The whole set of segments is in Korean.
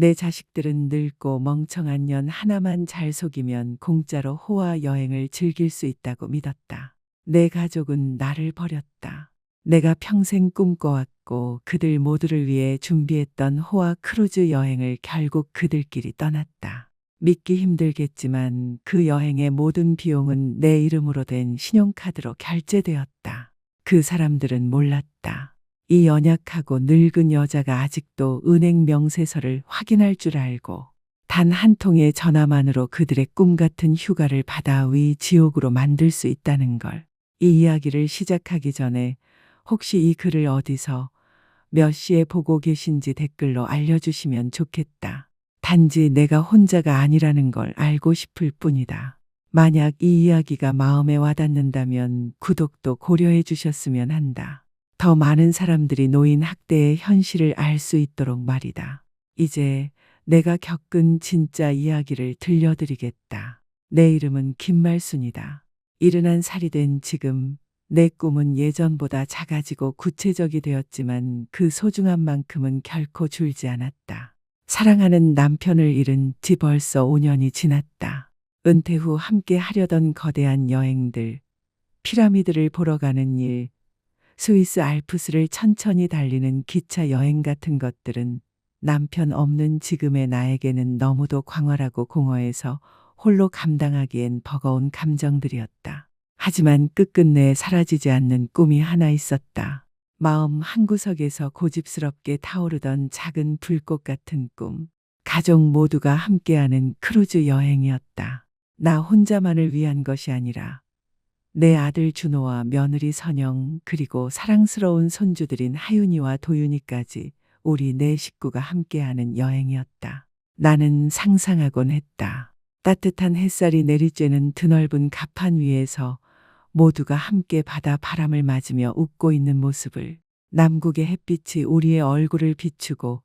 내 자식들은 늙고 멍청한 년 하나만 잘 속이면 공짜로 호화 여행을 즐길 수 있다고 믿었다. 내 가족은 나를 버렸다. 내가 평생 꿈꿔왔고 그들 모두를 위해 준비했던 호화 크루즈 여행을 결국 그들끼리 떠났다. 믿기 힘들겠지만 그 여행의 모든 비용은 내 이름으로 된 신용카드로 결제되었다. 그 사람들은 몰랐다. 이 연약하고 늙은 여자가 아직도 은행 명세서를 확인할 줄 알고 단 한 통의 전화만으로 그들의 꿈 같은 휴가를 바다 위 지옥으로 만들 수 있다는 걸. 이 이야기를 시작하기 전에 혹시 이 글을 어디서 몇 시에 보고 계신지 댓글로 알려주시면 좋겠다. 단지 내가 혼자가 아니라는 걸 알고 싶을 뿐이다. 만약 이 이야기가 마음에 와닿는다면 구독도 고려해 주셨으면 한다. 더 많은 사람들이 노인 학대의 현실을 알 수 있도록 말이다. 이제 내가 겪은 진짜 이야기를 들려드리겠다. 내 이름은 김말순이다. 71살이 된 지금 내 꿈은 예전보다 작아지고 구체적이 되었지만 그 소중한 만큼은 결코 줄지 않았다. 사랑하는 남편을 잃은 지 벌써 5년이 지났다. 은퇴 후 함께 하려던 거대한 여행들, 피라미드를 보러 가는 일, 스위스 알프스를 천천히 달리는 기차 여행 같은 것들은 남편 없는 지금의 나에게는 너무도 광활하고 공허해서 홀로 감당하기엔 버거운 감정들이었다. 하지만 끝끝내 사라지지 않는 꿈이 하나 있었다. 마음 한구석에서 고집스럽게 타오르던 작은 불꽃 같은 꿈. 가족 모두가 함께하는 크루즈 여행이었다. 나 혼자만을 위한 것이 아니라 내 아들 준호와 며느리 선영 그리고 사랑스러운 손주들인 하윤이와 도윤이까지 우리 네 식구가 함께하는 여행이었다. 나는 상상하곤 했다. 따뜻한 햇살이 내리쬐는 드넓은 갑판 위에서 모두가 함께 바다 바람을 맞으며 웃고 있는 모습을, 남극의 햇빛이 우리의 얼굴을 비추고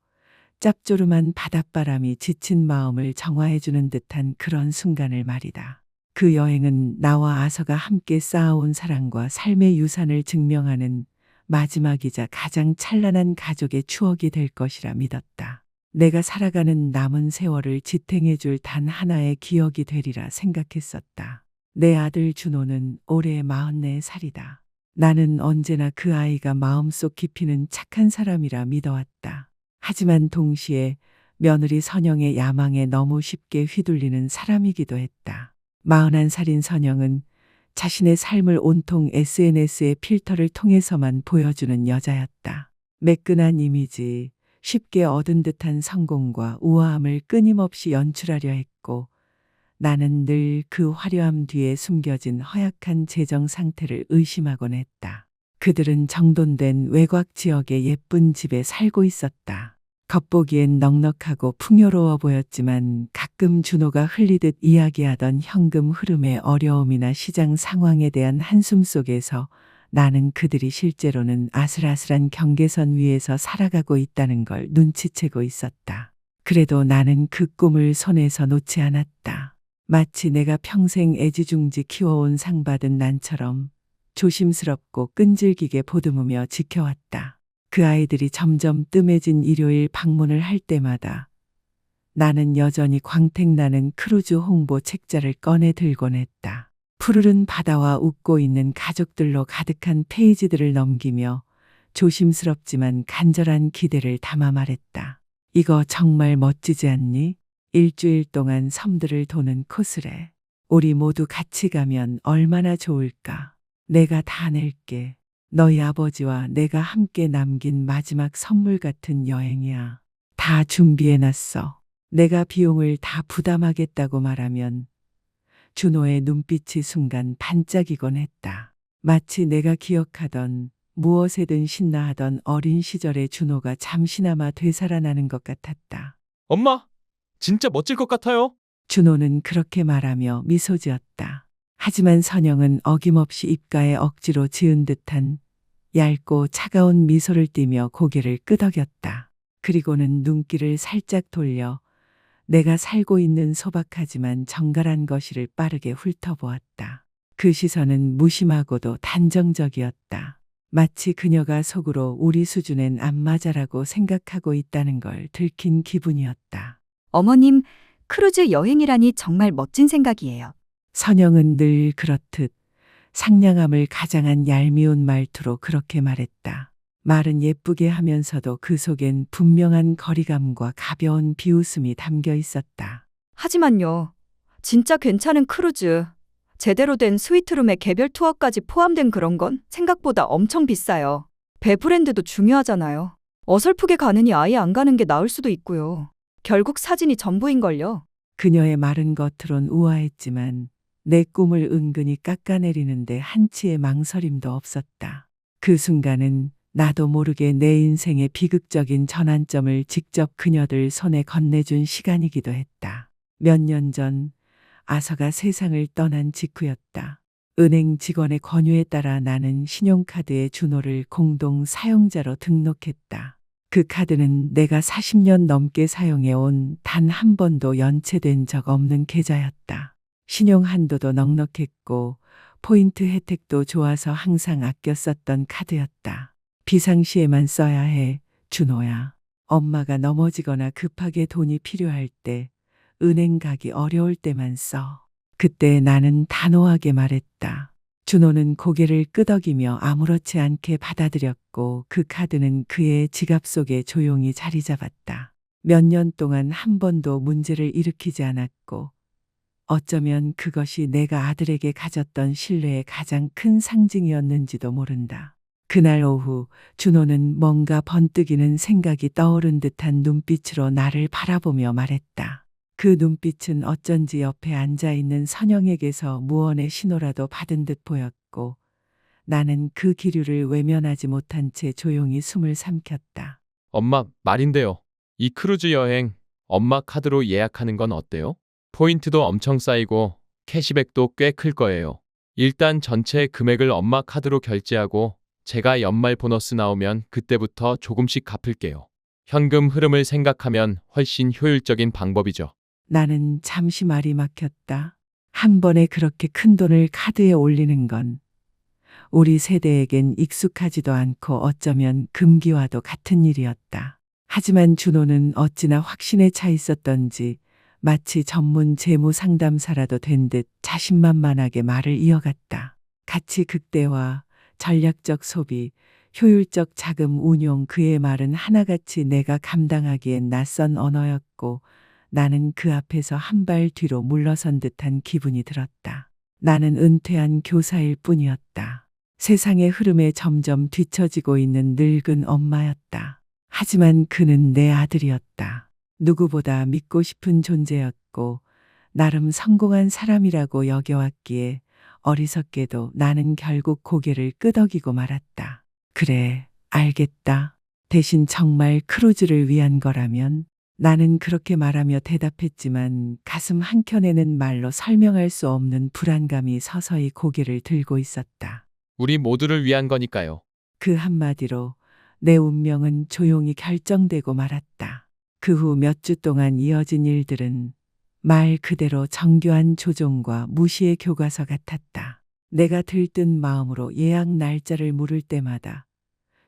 짭조름한 바닷바람이 지친 마음을 정화해주는 듯한 그런 순간을 말이다. 그 여행은 나와 아서가 함께 쌓아온 사랑과 삶의 유산을 증명하는 마지막이자 가장 찬란한 가족의 추억이 될 것이라 믿었다. 내가 살아가는 남은 세월을 지탱해줄 단 하나의 기억이 되리라 생각했었다. 내 아들 준호는 올해 44살이다. 나는 언제나 그 아이가 마음속 깊이는 착한 사람이라 믿어왔다. 하지만 동시에 며느리 선영의 야망에 너무 쉽게 휘둘리는 사람이기도 했다. 41살인 선영은 자신의 삶을 온통 SNS의 필터를 통해서만 보여주는 여자였다. 매끈한 이미지, 쉽게 얻은 듯한 성공과 우아함을 끊임없이 연출하려 했고 나는 늘 그 화려함 뒤에 숨겨진 허약한 재정 상태를 의심하곤 했다. 그들은 정돈된 외곽 지역의 예쁜 집에 살고 있었다. 겉보기엔 넉넉하고 풍요로워 보였지만 가끔 준호가 흘리듯 이야기하던 현금 흐름의 어려움이나 시장 상황에 대한 한숨 속에서 나는 그들이 실제로는 아슬아슬한 경계선 위에서 살아가고 있다는 걸 눈치채고 있었다. 그래도 나는 그 꿈을 손에서 놓지 않았다. 마치 내가 평생 애지중지 키워온 상 받은 난처럼 조심스럽고 끈질기게 보듬으며 지켜왔다. 그 아이들이 점점 뜸해진 일요일 방문을 할 때마다 나는 여전히 광택나는 크루즈 홍보 책자를 꺼내 들곤 했다. 푸르른 바다와 웃고 있는 가족들로 가득한 페이지들을 넘기며 조심스럽지만 간절한 기대를 담아 말했다. 이거 정말 멋지지 않니? 일주일 동안 섬들을 도는 코스래. 우리 모두 같이 가면 얼마나 좋을까? 내가 다 낼게. 너희 아버지와 내가 함께 남긴 마지막 선물 같은 여행이야. 다 준비해놨어. 내가 비용을 다 부담하겠다고 말하면 준호의 눈빛이 순간 반짝이곤 했다. 마치 내가 기억하던 무엇에든 신나하던 어린 시절의 준호가 잠시나마 되살아나는 것 같았다. 엄마, 진짜 멋질 것 같아요. 준호는 그렇게 말하며 미소 지었다. 하지만 선영은 어김없이 입가에 억지로 지은 듯한 얇고 차가운 미소를 띠며 고개를 끄덕였다. 그리고는 눈길을 살짝 돌려 내가 살고 있는 소박하지만 정갈한 거실을 빠르게 훑어보았다. 그 시선은 무심하고도 단정적이었다. 마치 그녀가 속으로 우리 수준엔 안 맞아라고 생각하고 있다는 걸 들킨 기분이었다. 어머님, 크루즈 여행이라니 정말 멋진 생각이에요. 선영은 늘 그렇듯 상냥함을 가장한 얄미운 말투로 그렇게 말했다. 말은 예쁘게 하면서도 그 속엔 분명한 거리감과 가벼운 비웃음이 담겨 있었다. 하지만요, 진짜 괜찮은 크루즈, 제대로 된 스위트룸에 개별 투어까지 포함된 그런 건 생각보다 엄청 비싸요. 배 브랜드도 중요하잖아요. 어설프게 가느니 아예 안 가는 게 나을 수도 있고요. 결국 사진이 전부인걸요. 그녀의 말은 겉으론 우아했지만 내 꿈을 은근히 깎아내리는데 한치의 망설임도 없었다. 그 순간은 나도 모르게 내 인생의 비극적인 전환점을 직접 그녀들 손에 건네준 시간이기도 했다. 몇 년 전 아서가 세상을 떠난 직후였다. 은행 직원의 권유에 따라 나는 신용카드의 준호를 공동 사용자로 등록했다. 그 카드는 내가 40년 넘게 사용해온 단 한 번도 연체된 적 없는 계좌였다. 신용 한도도 넉넉했고 포인트 혜택도 좋아서 항상 아껴 썼던 카드였다. 비상시에만 써야 해, 준호야. 엄마가 넘어지거나 급하게 돈이 필요할 때, 은행 가기 어려울 때만 써. 그때 나는 단호하게 말했다. 준호는 고개를 끄덕이며 아무렇지 않게 받아들였고 그 카드는 그의 지갑 속에 조용히 자리 잡았다. 몇 년 동안 한 번도 문제를 일으키지 않았고 어쩌면 그것이 내가 아들에게 가졌던 신뢰의 가장 큰 상징이었는지도 모른다. 그날 오후 준호는 뭔가 번뜩이는 생각이 떠오른 듯한 눈빛으로 나를 바라보며 말했다. 그 눈빛은 어쩐지 옆에 앉아있는 선영에게서 무언의 신호라도 받은 듯 보였고 나는 그 기류를 외면하지 못한 채 조용히 숨을 삼켰다. 엄마, 말인데요. 이 크루즈 여행 엄마 카드로 예약하는 건 어때요? 포인트도 엄청 쌓이고 캐시백도 꽤 클 거예요. 일단 전체 금액을 엄마 카드로 결제하고 제가 연말 보너스 나오면 그때부터 조금씩 갚을게요. 현금 흐름을 생각하면 훨씬 효율적인 방법이죠. 나는 잠시 말이 막혔다. 한 번에 그렇게 큰 돈을 카드에 올리는 건 우리 세대에겐 익숙하지도 않고 어쩌면 금기와도 같은 일이었다. 하지만 준호는 어찌나 확신에 차 있었던지 마치 전문 재무 상담사라도 된 듯 자신만만하게 말을 이어갔다. 가치 극대화, 전략적 소비, 효율적 자금 운용, 그의 말은 하나같이 내가 감당하기엔 낯선 언어였고 나는 그 앞에서 한 발 뒤로 물러선 듯한 기분이 들었다. 나는 은퇴한 교사일 뿐이었다. 세상의 흐름에 점점 뒤처지고 있는 늙은 엄마였다. 하지만 그는 내 아들이었다. 누구보다 믿고 싶은 존재였고 나름 성공한 사람이라고 여겨왔기에 어리석게도 나는 결국 고개를 끄덕이고 말았다. 그래, 알겠다. 대신 정말 크루즈를 위한 거라면? 나는 그렇게 말하며 대답했지만 가슴 한켠에는 말로 설명할 수 없는 불안감이 서서히 고개를 들고 있었다. 우리 모두를 위한 거니까요. 그 한마디로 내 운명은 조용히 결정되고 말았다. 그 후 몇 주 동안 이어진 일들은 말 그대로 정교한 조종과 무시의 교과서 같았다. 내가 들뜬 마음으로 예약 날짜를 물을 때마다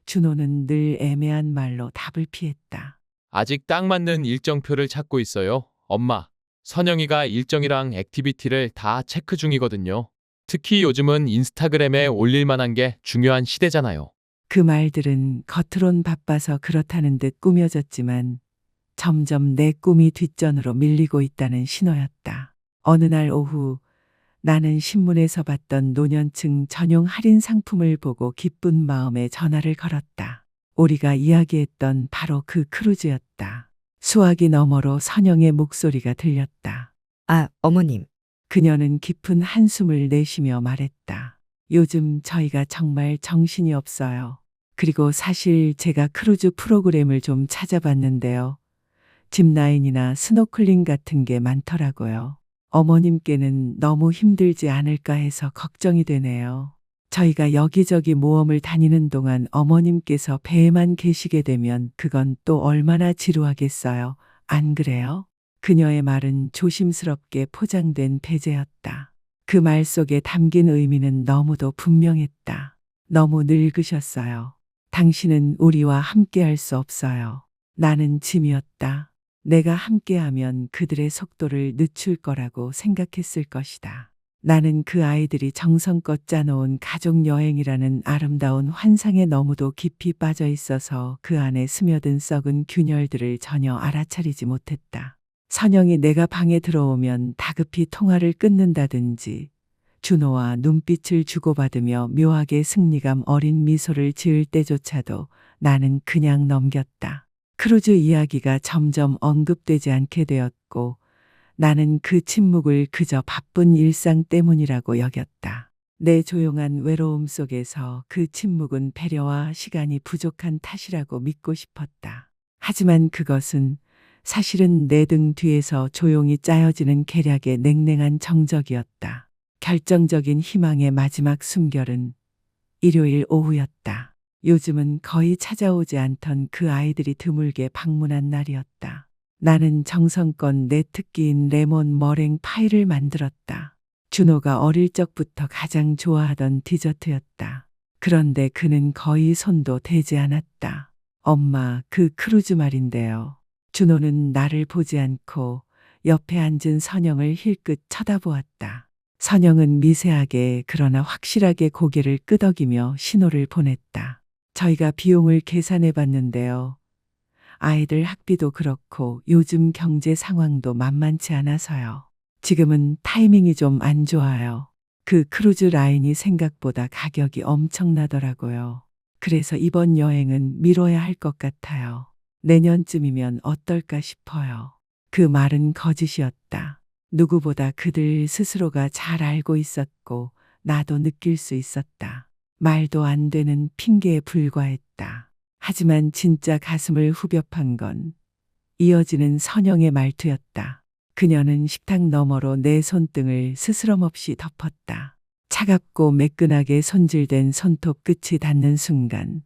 준호는 늘 애매한 말로 답을 피했다. 아직 딱 맞는 일정표를 찾고 있어요. 엄마, 선영이가 일정이랑 액티비티를 다 체크 중이거든요. 특히 요즘은 인스타그램에 올릴 만한 게 중요한 시대잖아요. 그 말들은 겉으론 바빠서 그렇다는 듯 꾸며졌지만 점점 내 꿈이 뒷전으로 밀리고 있다는 신호였다. 어느 날 오후 나는 신문에서 봤던 노년층 전용 할인 상품을 보고 기쁜 마음에 전화를 걸었다. 우리가 이야기했던 바로 그 크루즈였다. 수화기 너머로 선영의 목소리가 들렸다. 아, 어머님. 그녀는 깊은 한숨을 내쉬며 말했다. 요즘 저희가 정말 정신이 없어요. 그리고 사실 제가 크루즈 프로그램을 좀 찾아봤는데요. 짚라인이나 스노클링 같은 게 많더라고요. 어머님께는 너무 힘들지 않을까 해서 걱정이 되네요. 저희가 여기저기 모험을 다니는 동안 어머님께서 배에만 계시게 되면 그건 또 얼마나 지루하겠어요. 안 그래요? 그녀의 말은 조심스럽게 포장된 배제였다. 그 말 속에 담긴 의미는 너무도 분명했다. 너무 늙으셨어요. 당신은 우리와 함께할 수 없어요. 나는 짐이었다. 내가 함께하면 그들의 속도를 늦출 거라고 생각했을 것이다. 나는 그 아이들이 정성껏 짜놓은 가족 여행이라는 아름다운 환상에 너무도 깊이 빠져 있어서 그 안에 스며든 썩은 균열들을 전혀 알아차리지 못했다. 선영이 내가 방에 들어오면 다급히 통화를 끊는다든지 준호와 눈빛을 주고받으며 묘하게 승리감 어린 미소를 지을 때조차도 나는 그냥 넘겼다. 크루즈 이야기가 점점 언급되지 않게 되었고 나는 그 침묵을 그저 바쁜 일상 때문이라고 여겼다. 내 조용한 외로움 속에서 그 침묵은 배려와 시간이 부족한 탓이라고 믿고 싶었다. 하지만 그것은 사실은 내 등 뒤에서 조용히 짜여지는 계략의 냉랭한 정적이었다. 결정적인 희망의 마지막 숨결은 일요일 오후였다. 요즘은 거의 찾아오지 않던 그 아이들이 드물게 방문한 날이었다. 나는 정성껏 내 특기인 레몬 머랭 파이를 만들었다. 준호가 어릴 적부터 가장 좋아하던 디저트였다. 그런데 그는 거의 손도 대지 않았다. 엄마, 그 크루즈 말인데요. 준호는 나를 보지 않고 옆에 앉은 선영을 힐끗 쳐다보았다. 선영은 미세하게 그러나 확실하게 고개를 끄덕이며 신호를 보냈다. 저희가 비용을 계산해 봤는데요. 아이들 학비도 그렇고 요즘 경제 상황도 만만치 않아서요. 지금은 타이밍이 좀 안 좋아요. 그 크루즈 라인이 생각보다 가격이 엄청나더라고요. 그래서 이번 여행은 미뤄야 할 것 같아요. 내년쯤이면 어떨까 싶어요. 그 말은 거짓이었다. 누구보다 그들 스스로가 잘 알고 있었고 나도 느낄 수 있었다. 말도 안 되는 핑계에 불과했다. 하지만 진짜 가슴을 후벼판 건 이어지는 선영의 말투였다. 그녀는 식탁 너머로 내 손등을 스스럼 없이 덮었다. 차갑고 매끈하게 손질된 손톱 끝이 닿는 순간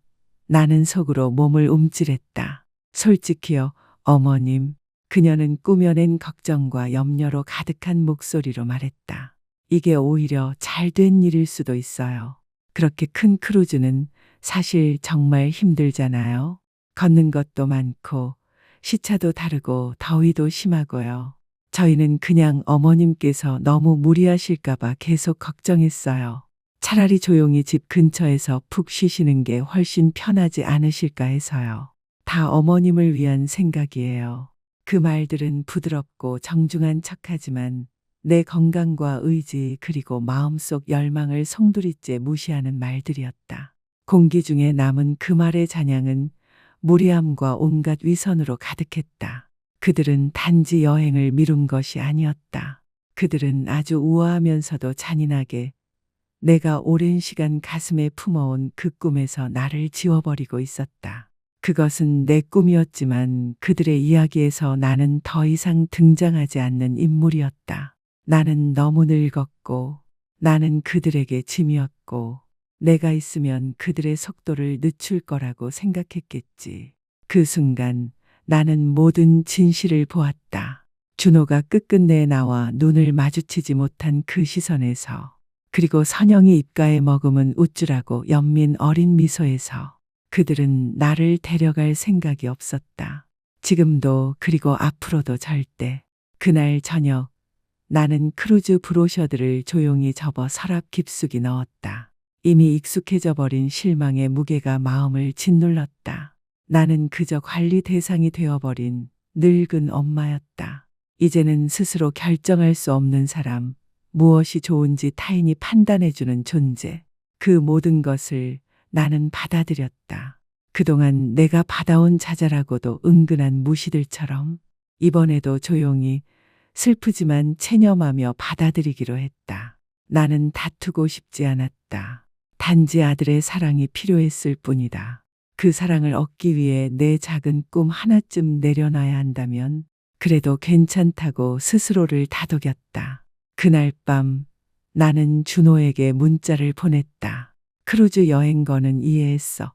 나는 속으로 몸을 움찔했다. 솔직히요, 어머님. 그녀는 꾸며낸 걱정과 염려로 가득한 목소리로 말했다. 이게 오히려 잘된 일일 수도 있어요. 그렇게 큰 크루즈는 사실 정말 힘들잖아요. 걷는 것도 많고 시차도 다르고 더위도 심하고요. 저희는 그냥 어머님께서 너무 무리하실까봐 계속 걱정했어요. 차라리 조용히 집 근처에서 푹 쉬시는 게 훨씬 편하지 않으실까 해서요. 다 어머님을 위한 생각이에요. 그 말들은 부드럽고 정중한 척하지만 내 건강과 의지 그리고 마음속 열망을 송두리째 무시하는 말들이었다. 공기 중에 남은 그 말의 잔향은 무례함과 온갖 위선으로 가득했다. 그들은 단지 여행을 미룬 것이 아니었다. 그들은 아주 우아하면서도 잔인하게 내가 오랜 시간 가슴에 품어온 그 꿈에서 나를 지워버리고 있었다. 그것은 내 꿈이었지만 그들의 이야기에서 나는 더 이상 등장하지 않는 인물이었다. 나는 너무 늙었고 나는 그들에게 짐이었고 내가 있으면 그들의 속도를 늦출 거라고 생각했겠지. 그 순간 나는 모든 진실을 보았다. 준호가 끝끝내 나와 눈을 마주치지 못한 그 시선에서 그리고 선영이 입가에 머금은 우쭐하고 연민 어린 미소에서 그들은 나를 데려갈 생각이 없었다. 지금도 그리고 앞으로도 절대. 그날 저녁 나는 크루즈 브로셔들을 조용히 접어 서랍 깊숙이 넣었다. 이미 익숙해져 버린 실망의 무게가 마음을 짓눌렀다. 나는 그저 관리 대상이 되어버린 늙은 엄마였다. 이제는 스스로 결정할 수 없는 사람, 무엇이 좋은지 타인이 판단해주는 존재. 그 모든 것을 나는 받아들였다. 그동안 내가 받아온 자잘하고도 은근한 무시들처럼 이번에도 조용히 슬프지만 체념하며 받아들이기로 했다. 나는 다투고 싶지 않았다. 단지 아들의 사랑이 필요했을 뿐이다. 그 사랑을 얻기 위해 내 작은 꿈 하나쯤 내려놔야 한다면 그래도 괜찮다고 스스로를 다독였다. 그날 밤 나는 준호에게 문자를 보냈다. 크루즈 여행 거는 이해했어.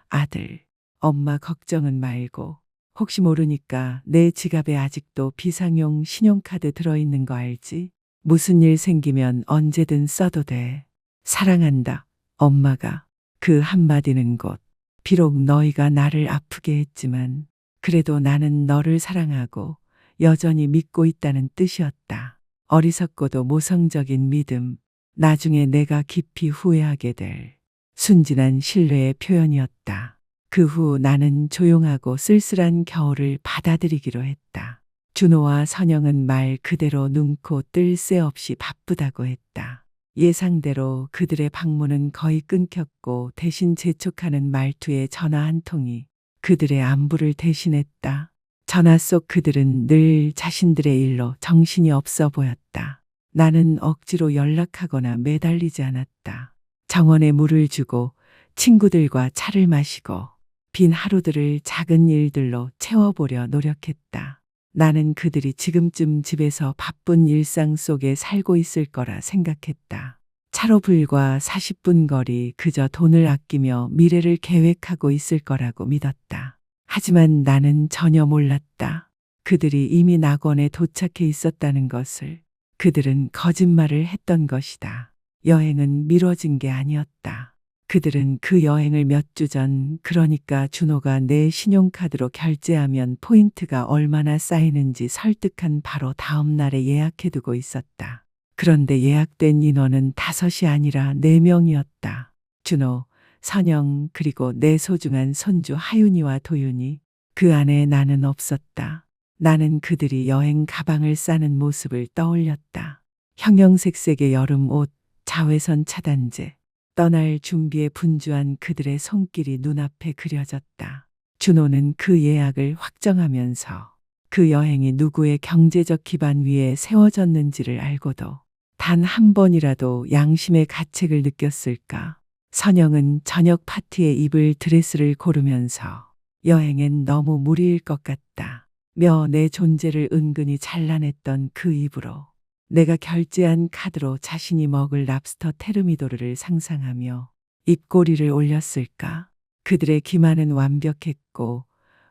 아들, 엄마 걱정은 말고. 혹시 모르니까 내 지갑에 아직도 비상용 신용카드 들어있는 거 알지? 무슨 일 생기면 언제든 써도 돼. 사랑한다, 엄마가. 그 한마디는 곧 비록 너희가 나를 아프게 했지만 그래도 나는 너를 사랑하고 여전히 믿고 있다는 뜻이었다. 어리석고도 모성적인 믿음, 나중에 내가 깊이 후회하게 될 순진한 신뢰의 표현이었다. 그 후 나는 조용하고 쓸쓸한 겨울을 받아들이기로 했다. 준호와 선영은 말 그대로 눈코 뜰 새 없이 바쁘다고 했다. 예상대로 그들의 방문은 거의 끊겼고 대신 재촉하는 말투의 전화 한 통이 그들의 안부를 대신했다. 전화 속 그들은 늘 자신들의 일로 정신이 없어 보였다. 나는 억지로 연락하거나 매달리지 않았다. 정원에 물을 주고 친구들과 차를 마시고 빈 하루들을 작은 일들로 채워보려 노력했다. 나는 그들이 지금쯤 집에서 바쁜 일상 속에 살고 있을 거라 생각했다. 차로 불과 40분 거리 그저 돈을 아끼며 미래를 계획하고 있을 거라고 믿었다. 하지만 나는 전혀 몰랐다. 그들이 이미 낙원에 도착해 있었다는 것을. 그들은 거짓말을 했던 것이다. 여행은 미뤄진 게 아니었다. 그들은 그 여행을 몇 주 전, 그러니까 준호가 내 신용카드로 결제하면 포인트가 얼마나 쌓이는지 설득한 바로 다음 날에 예약해두고 있었다. 그런데 예약된 인원은 5이 아니라 4명이었다. 준호, 선영, 그리고 내 소중한 손주 하윤이와 도윤이. 그 안에 나는 없었다. 나는 그들이 여행 가방을 싸는 모습을 떠올렸다. 형형색색의 여름 옷, 자외선 차단제. 떠날 준비에 분주한 그들의 손길이 눈앞에 그려졌다. 준호는 그 예약을 확정하면서 그 여행이 누구의 경제적 기반 위에 세워졌는지를 알고도 단 한 번이라도 양심의 가책을 느꼈을까? 선영은 저녁 파티에 입을 드레스를 고르면서 여행엔 너무 무리일 것 같다. 내 존재를 은근히 잘라냈던 그 입으로 내가 결제한 카드로 자신이 먹을 랍스터 테르미도르를 상상하며 입꼬리를 올렸을까? 그들의 기만은 완벽했고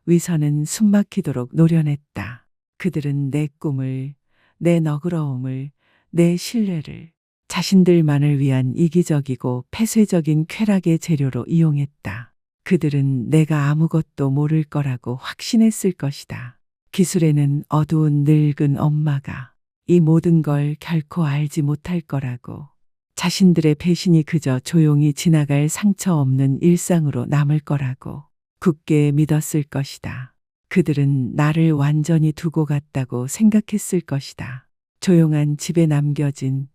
위선은 숨막히도록 노련했다. 그들은 내 꿈을, 내 너그러움을, 내 신뢰를 자신들만을 위한 이기적이고 폐쇄적인 쾌락의 재료로 이용했다. 그들은 내가 아무것도 모를 거라고 확신했을 것이다. 기술에는 어두운 늙은 엄마가 이 모든 걸 결코 알지 못할 거라고, 자신들의 배신이 그저 조용히 지나갈 상처 없는 일상으로 남을 거라고 굳게 믿었을 것이다. 그들은 나를 완전히 두고 갔다고 생각했을 것이다. 조용한 집에 남겨진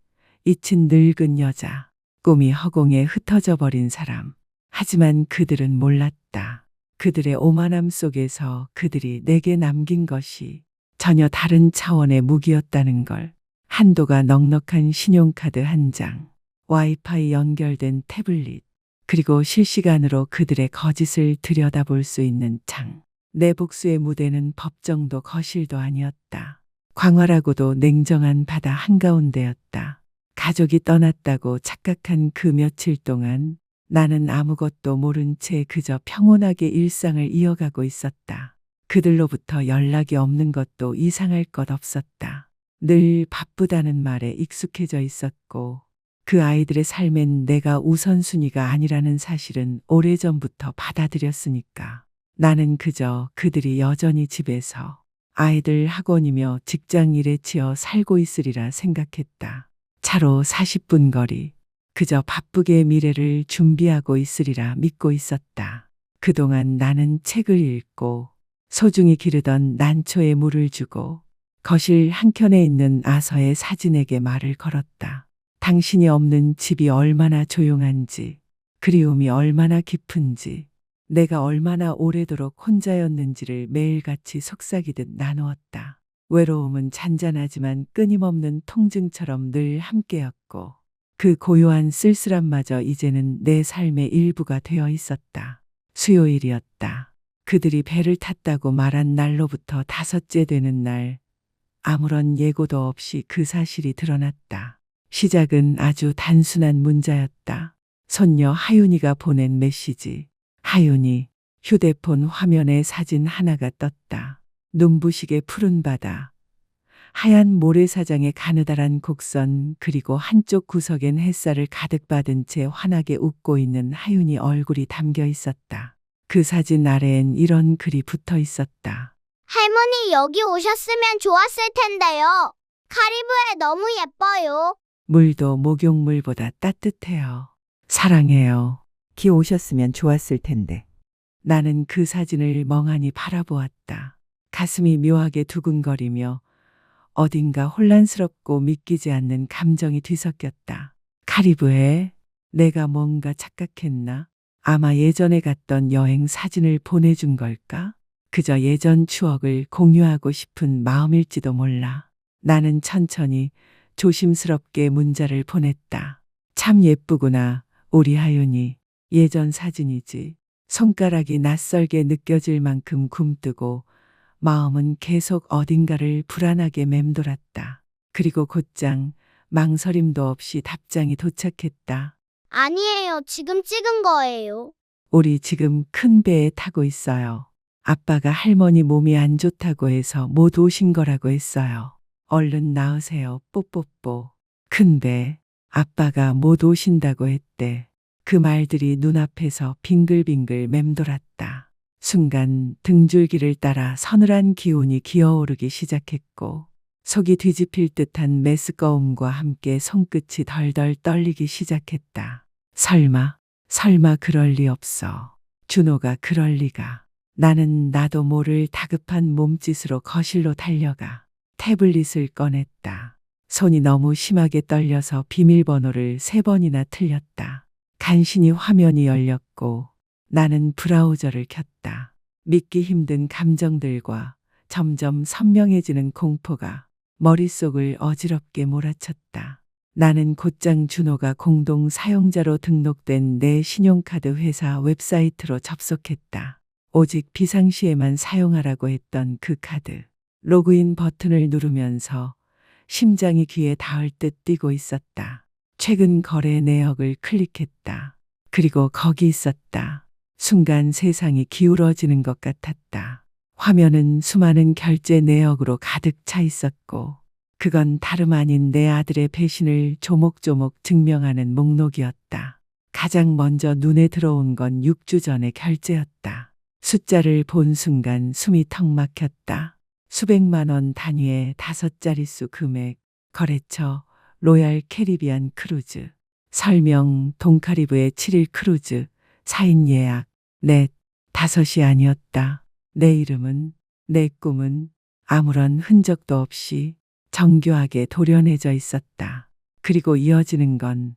잊힌 늙은 여자, 꿈이 허공에 흩어져 버린 사람. 하지만 그들은 몰랐다. 그들의 오만함 속에서 그들이 내게 남긴 것이 전혀 다른 차원의 무기였다는 걸. 한도가 넉넉한 신용카드 한 장, 와이파이 연결된 태블릿, 그리고 실시간으로 그들의 거짓을 들여다볼 수 있는 창. 내 복수의 무대는 법정도 거실도 아니었다. 광활하고도 냉정한 바다 한가운데였다. 가족이 떠났다고 착각한 그 며칠 동안 나는 아무것도 모른 채 그저 평온하게 일상을 이어가고 있었다. 그들로부터 연락이 없는 것도 이상할 것 없었다. 늘 바쁘다는 말에 익숙해져 있었고 그 아이들의 삶엔 내가 우선순위가 아니라는 사실은 오래전부터 받아들였으니까 나는 그저 그들이 여전히 집에서 아이들 학원이며 직장 일에 치여 살고 있으리라 생각했다. 차로 40분 거리, 그저 바쁘게 미래를 준비하고 있으리라 믿고 있었다. 그동안 나는 책을 읽고 소중히 기르던 난초에 물을 주고 거실 한켠에 있는 아서의 사진에게 말을 걸었다. 당신이 없는 집이 얼마나 조용한지, 그리움이 얼마나 깊은지, 내가 얼마나 오래도록 혼자였는지를 매일같이 속삭이듯 나누었다. 외로움은 잔잔하지만 끊임없는 통증처럼 늘 함께였고 그 고요한 쓸쓸함마저 이제는 내 삶의 일부가 되어 있었다. 수요일이었다. 그들이 배를 탔다고 말한 날로부터 5째 되는 날, 아무런 예고도 없이 그 사실이 드러났다. 시작은 아주 단순한 문자였다. 손녀 하윤이가 보낸 메시지. 하윤이. 휴대폰 화면에 사진 하나가 떴다. 눈부시게 푸른 바다. 하얀 모래사장의 가느다란 곡선 그리고 한쪽 구석엔 햇살을 가득 받은 채 환하게 웃고 있는 하윤이 얼굴이 담겨 있었다. 그 사진 아래엔 이런 글이 붙어 있었다. 할머니 여기 오셨으면 좋았을 텐데요. 카리브해 너무 예뻐요. 물도 목욕물보다 따뜻해요. 사랑해요. 기 오셨으면 좋았을 텐데. 나는 그 사진을 멍하니 바라보았다. 가슴이 묘하게 두근거리며 어딘가 혼란스럽고 믿기지 않는 감정이 뒤섞였다. 카리브해? 내가 뭔가 착각했나? 아마 예전에 갔던 여행 사진을 보내준 걸까? 그저 예전 추억을 공유하고 싶은 마음일지도 몰라. 나는 천천히 조심스럽게 문자를 보냈다. 참 예쁘구나, 우리 하윤이. 예전 사진이지. 손가락이 낯설게 느껴질 만큼 굼뜨고 마음은 계속 어딘가를 불안하게 맴돌았다. 그리고 곧장 망설임도 없이 답장이 도착했다. 아니에요. 지금 찍은 거예요. 우리 지금 큰 배에 타고 있어요. 아빠가 할머니 몸이 안 좋다고 해서 못 오신 거라고 했어요. 얼른 나으세요. 뽀뽀뽀. 큰 배. 아빠가 못 오신다고 했대. 그 말들이 눈앞에서 빙글빙글 맴돌았다. 순간 등줄기를 따라 서늘한 기운이 기어오르기 시작했고 속이 뒤집힐 듯한 메스꺼움과 함께 손끝이 덜덜 떨리기 시작했다. 설마 그럴 리 없어. 준호가 그럴 리가. 나는 나도 모를 다급한 몸짓으로 거실로 달려가 태블릿을 꺼냈다. 손이 너무 심하게 떨려서 비밀번호를 3번이나 틀렸다. 간신히 화면이 열렸고 나는 브라우저를 켰다. 믿기 힘든 감정들과 점점 선명해지는 공포가 머릿속을 어지럽게 몰아쳤다. 나는 곧장 준호가 공동 사용자로 등록된 내 신용카드 회사 웹사이트로 접속했다. 오직 비상시에만 사용하라고 했던 그 카드. 로그인 버튼을 누르면서 심장이 귀에 닿을 듯 뛰고 있었다. 최근 거래 내역을 클릭했다. 그리고 거기 있었다. 순간 세상이 기울어지는 것 같았다. 화면은 수많은 결제 내역으로 가득 차 있었고 그건 다름 아닌 내 아들의 배신을 조목조목 증명하는 목록이었다. 가장 먼저 눈에 들어온 건 6주 전의 결제였다. 숫자를 본 순간 숨이 턱 막혔다. 수백만 원 단위의 5자릿수 금액, 거래처, 로얄 캐리비안 크루즈. 설명, 동카리브의 7일 크루즈, 4인 예약, 넷, 5이 아니었다. 내 이름은, 내 꿈은 아무런 흔적도 없이 정교하게 도려내져 있었다. 그리고 이어지는 건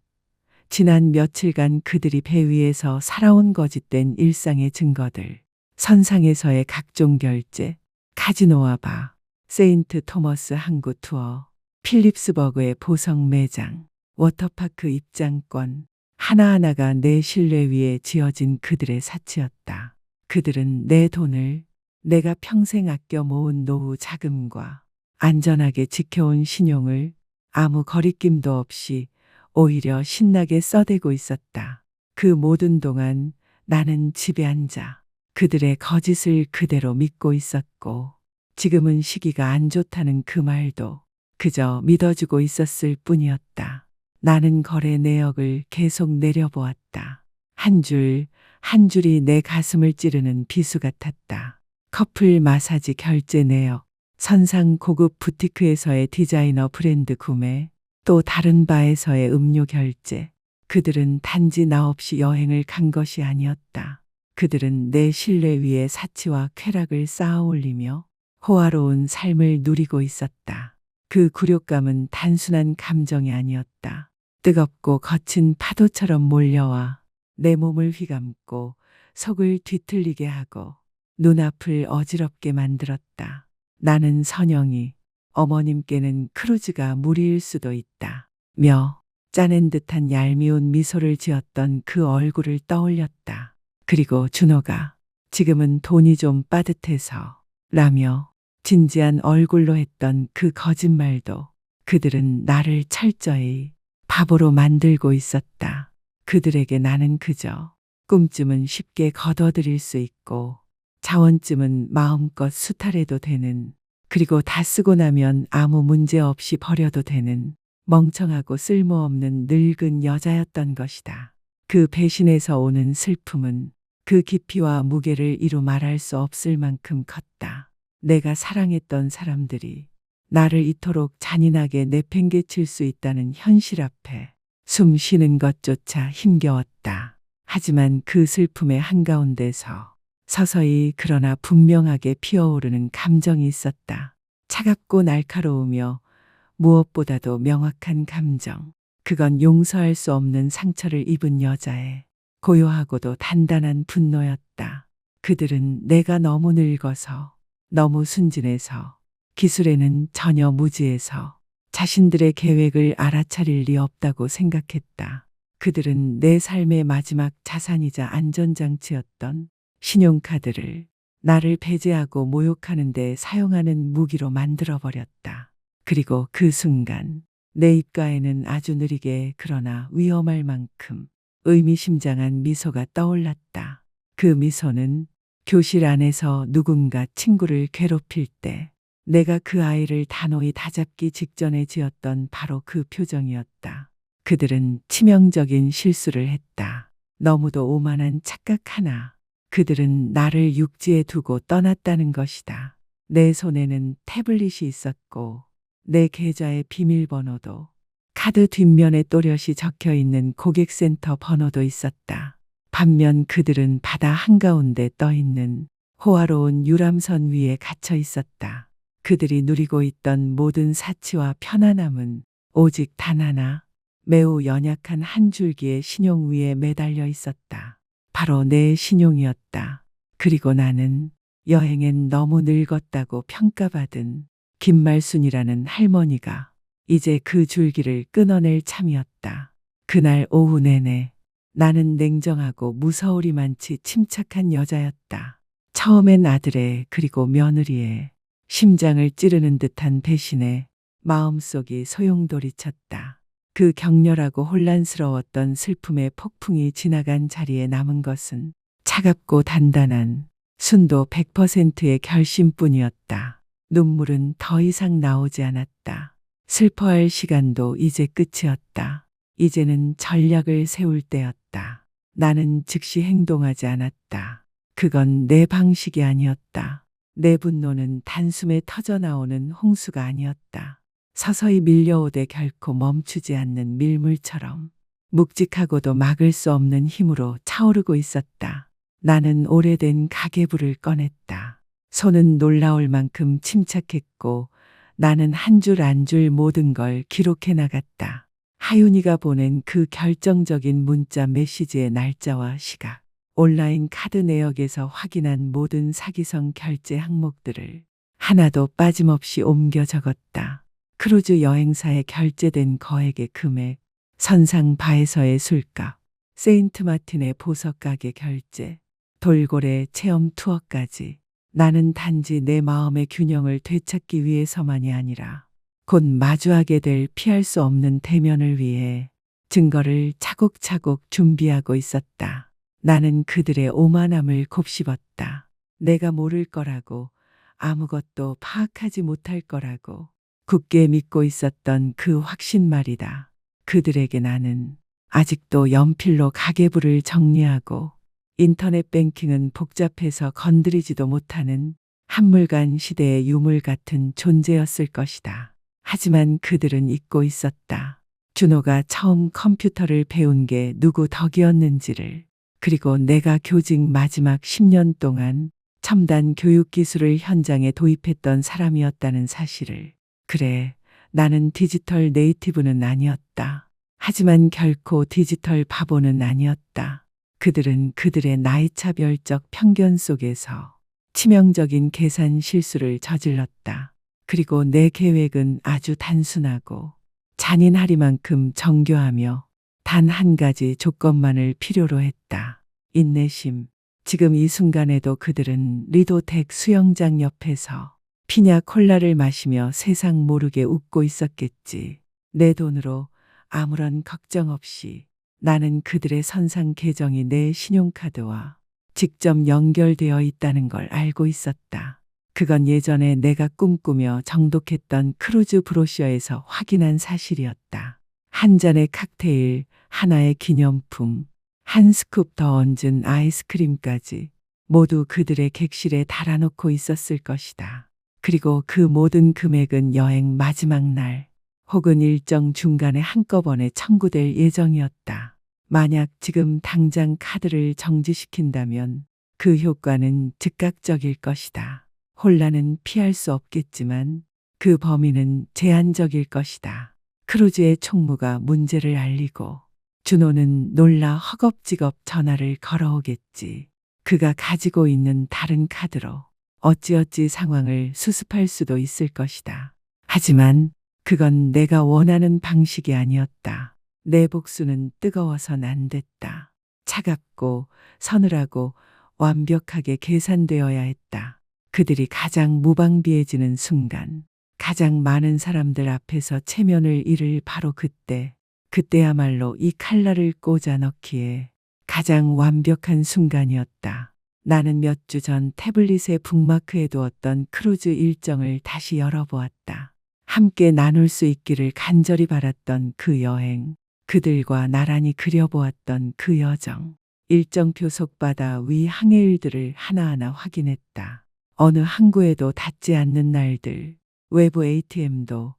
지난 며칠간 그들이 배 위에서 살아온 거짓된 일상의 증거들. 선상에서의 각종 결제, 카지노와 바, 세인트 토머스 항구 투어, 필립스버그의 보석 매장, 워터파크 입장권, 하나하나가 내 신뢰 위에 지어진 그들의 사치였다. 그들은 내 돈을 내가 평생 아껴 모은 노후 자금과 안전하게 지켜온 신용을 아무 거리낌도 없이 오히려 신나게 써대고 있었다. 그 모든 동안 나는 집에 앉아 그들의 거짓을 그대로 믿고 있었고 지금은 시기가 안 좋다는 그 말도 그저 믿어주고 있었을 뿐이었다. 나는 거래 내역을 계속 내려보았다. 한 줄, 한 줄이 내 가슴을 찌르는 비수 같았다. 커플 마사지 결제 내역, 선상 고급 부티크에서의 디자이너 브랜드 구매, 또 다른 바에서의 음료 결제. 그들은 단지 나 없이 여행을 간 것이 아니었다. 그들은 내 신뢰 위에 사치와 쾌락을 쌓아 올리며 호화로운 삶을 누리고 있었다. 그 굴욕감은 단순한 감정이 아니었다. 뜨겁고 거친 파도처럼 몰려와 내 몸을 휘감고 속을 뒤틀리게 하고 눈앞을 어지럽게 만들었다. 나는 선영이 어머님께는 크루즈가 무리일 수도 있다. 며 짜낸 듯한 얄미운 미소를 지었던 그 얼굴을 떠올렸다. 그리고 준호가 지금은 돈이 좀 빠듯해서 라며 진지한 얼굴로 했던 그 거짓말도 그들은 나를 철저히 바보로 만들고 있었다. 그들에게 나는 그저 꿈쯤은 쉽게 거둬들일 수 있고 자원쯤은 마음껏 수탈해도 되는 그리고 다 쓰고 나면 아무 문제 없이 버려도 되는 멍청하고 쓸모없는 늙은 여자였던 것이다. 그 배신에서 오는 슬픔은 그 깊이와 무게를 이루 말할 수 없을 만큼 컸다. 내가 사랑했던 사람들이 나를 이토록 잔인하게 내팽개칠 수 있다는 현실 앞에 숨 쉬는 것조차 힘겨웠다. 하지만 그 슬픔의 한가운데서 서서히 그러나 분명하게 피어오르는 감정이 있었다. 차갑고 날카로우며 무엇보다도 명확한 감정. 그건 용서할 수 없는 상처를 입은 여자의 고요하고도 단단한 분노였다. 그들은 내가 너무 늙어서, 너무 순진해서, 기술에는 전혀 무지해서 자신들의 계획을 알아차릴 리 없다고 생각했다. 그들은 내 삶의 마지막 자산이자 안전장치였던 신용카드를 나를 배제하고 모욕하는 데 사용하는 무기로 만들어버렸다. 그리고 그 순간 내 입가에는 아주 느리게 그러나 위험할 만큼 의미심장한 미소가 떠올랐다. 그 미소는 교실 안에서 누군가 친구를 괴롭힐 때 내가 그 아이를 단호히 다잡기 직전에 지었던 바로 그 표정이었다. 그들은 치명적인 실수를 했다. 너무도 오만한 착각 하나. 그들은 나를 육지에 두고 떠났다는 것이다. 내 손에는 태블릿이 있었고 내 계좌의 비밀번호도, 카드 뒷면에 또렷이 적혀 있는 고객센터 번호도 있었다. 반면 그들은 바다 한가운데 떠 있는 호화로운 유람선 위에 갇혀 있었다. 그들이 누리고 있던 모든 사치와 편안함은 오직 단 하나, 매우 연약한 한 줄기의 신용 위에 매달려 있었다. 바로 내 신용이었다. 그리고 나는 여행엔 너무 늙었다고 평가받은 김말순이라는 할머니가 이제 그 줄기를 끊어낼 참이었다. 그날 오후 내내 나는 냉정하고 무서우리만치 침착한 여자였다. 처음엔 아들의 그리고 며느리의 심장을 찌르는 듯한 배신에 마음속이 소용돌이쳤다. 그 격렬하고 혼란스러웠던 슬픔의 폭풍이 지나간 자리에 남은 것은 차갑고 단단한 순도 100%의 결심뿐이었다. 눈물은 더 이상 나오지 않았다. 슬퍼할 시간도 이제 끝이었다. 이제는 전략을 세울 때였다. 나는 즉시 행동하지 않았다. 그건 내 방식이 아니었다. 내 분노는 단숨에 터져나오는 홍수가 아니었다. 서서히 밀려오되 결코 멈추지 않는 밀물처럼 묵직하고도 막을 수 없는 힘으로 차오르고 있었다. 나는 오래된 가계부를 꺼냈다. 손은 놀라울 만큼 침착했고 나는 한 줄 한 줄 모든 걸 기록해 나갔다. 하윤이가 보낸 그 결정적인 문자 메시지의 날짜와 시각, 온라인 카드 내역에서 확인한 모든 사기성 결제 항목들을 하나도 빠짐없이 옮겨 적었다. 크루즈 여행사에 결제된 거액의 금액, 선상바에서의 술값, 세인트마틴의 보석 가게 결제, 돌고래 체험 투어까지. 나는 단지 내 마음의 균형을 되찾기 위해서만이 아니라 곧 마주하게 될 피할 수 없는 대면을 위해 증거를 차곡차곡 준비하고 있었다. 나는 그들의 오만함을 곱씹었다. 내가 모를 거라고, 아무것도 파악하지 못할 거라고 굳게 믿고 있었던 그 확신 말이다. 그들에게 나는 아직도 연필로 가계부를 정리하고 인터넷 뱅킹은 복잡해서 건드리지도 못하는 한물간 시대의 유물 같은 존재였을 것이다. 하지만 그들은 잊고 있었다. 준호가 처음 컴퓨터를 배운 게 누구 덕이었는지를, 그리고 내가 교직 마지막 10년 동안 첨단 교육 기술을 현장에 도입했던 사람이었다는 사실을. 그래, 나는 디지털 네이티브는 아니었다. 하지만 결코 디지털 바보는 아니었다. 그들은 그들의 나이차별적 편견 속에서 치명적인 계산 실수를 저질렀다. 그리고 내 계획은 아주 단순하고 잔인하리만큼 정교하며 단 한 가지 조건만을 필요로 했다. 인내심. 지금 이 순간에도 그들은 리도텍 수영장 옆에서 피냐 콜라를 마시며 세상 모르게 웃고 있었겠지. 내 돈으로 아무런 걱정 없이 나는 그들의 선상 계정이 내 신용카드와 직접 연결되어 있다는 걸 알고 있었다. 그건 예전에 내가 꿈꾸며 정독했던 크루즈 브로셔에서 확인한 사실이었다. 한 잔의 칵테일, 하나의 기념품, 한 스쿱 더 얹은 아이스크림까지 모두 그들의 객실에 달아놓고 있었을 것이다. 그리고 그 모든 금액은 여행 마지막 날 혹은 일정 중간에 한꺼번에 청구될 예정이었다. 만약 지금 당장 카드를 정지시킨다면 그 효과는 즉각적일 것이다. 혼란은 피할 수 없겠지만 그 범위는 제한적일 것이다. 크루즈의 총무가 문제를 알리고 준호는 놀라 허겁지겁 전화를 걸어오겠지. 그가 가지고 있는 다른 카드로 어찌어찌 상황을 수습할 수도 있을 것이다. 하지만 그건 내가 원하는 방식이 아니었다. 내 복수는 뜨거워선 안 됐다. 차갑고 서늘하고 완벽하게 계산되어야 했다. 그들이 가장 무방비해지는 순간, 가장 많은 사람들 앞에서 체면을 잃을 바로 그때야말로 이 칼날을 꽂아 넣기에 가장 완벽한 순간이었다. 나는 몇 주 전 태블릿에 북마크해 두었던 크루즈 일정을 다시 열어보았다. 함께 나눌 수 있기를 간절히 바랐던 그 여행, 그들과 나란히 그려보았던 그 여정, 일정표 속바다 위 항해일들을 하나하나 확인했다. 어느 항구에도 닿지 않는 날들, 외부 ATM도